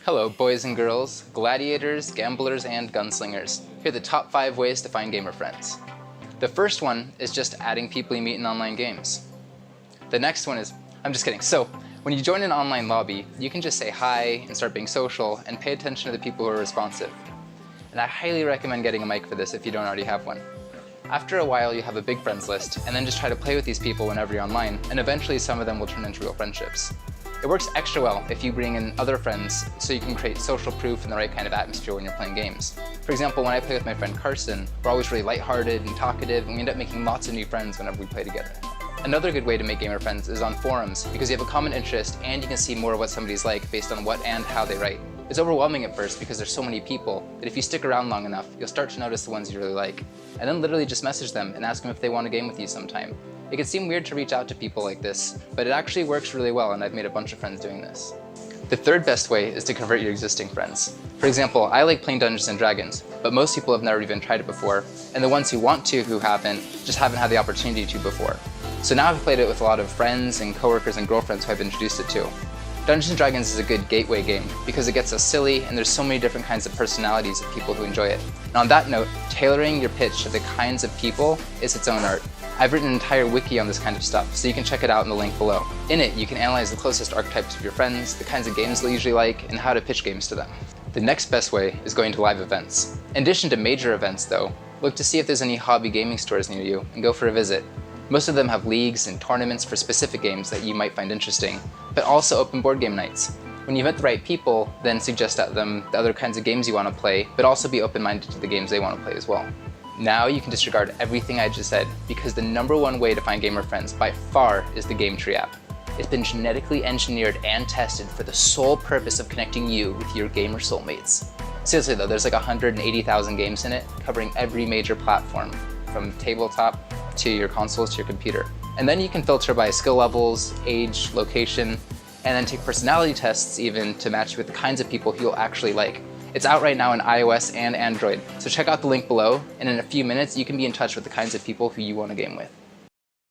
Hello, boys and girls, gladiators, gamblers, and gunslingers. Here are the top 5 ways to find gamer friends. The first one is just adding people you meet in online games. The next one is, I'm just kidding. So, when you join an online lobby, you can just say hi and start being social and pay attention to the people who are responsive. And I highly recommend getting a mic for this if you don't already have one. After a while, you have a big friends list, and then just try to play with these people whenever you're online, and eventually some of them will turn into real friendships. It works extra well if you bring in other friends so you can create social proof and the right kind of atmosphere when you're playing games. For example, when I play with my friend Carson, we're always really lighthearted and talkative, and we end up making lots of new friends whenever we play together. Another good way to make gamer friends is on forums, because you have a common interest and you can see more of what somebody's like based on what and how they write. It's overwhelming at first because there's so many people, but if you stick around long enough, you'll start to notice the ones you really like. And then literally just message them and ask them if they want a game with you sometime. It can seem weird to reach out to people like this, but it actually works really well, and I've made a bunch of friends doing this. The third best way is to convert your existing friends. For example, I like playing Dungeons & Dragons, but most people have never even tried it before, and the ones who want to who haven't, just haven't had the opportunity to before. So now I've played it with a lot of friends and coworkers and girlfriends who I've introduced it to. Dungeons & Dragons is a good gateway game because it gets us silly and there's so many different kinds of personalities of people who enjoy it. And on that note, tailoring your pitch to the kinds of people is its own art. I've written an entire wiki on this kind of stuff, so you can check it out in the link below. In it, you can analyze the closest archetypes of your friends, the kinds of games they'll usually like, and how to pitch games to them. The next best way is going to live events. In addition to major events though, look to see if there's any hobby gaming stores near you and go for a visit. Most of them have leagues and tournaments for specific games that you might find interesting, but also open board game nights. When you've met the right people, then suggest to them the other kinds of games you want to play, but also be open-minded to the games they want to play as well. Now you can disregard everything I just said, because the #1 way to find gamer friends by far is the GameTree app. It's been genetically engineered and tested for the sole purpose of connecting you with your gamer soulmates. Seriously though, there's like 180,000 games in it, covering every major platform, from tabletop to your consoles to your computer. And then you can filter by skill levels, age, location, and then take personality tests even to match you with the kinds of people you'll actually like. It's out right now on iOS and Android, so check out the link below, and in a few minutes you can be in touch with the kinds of people who you want to game with.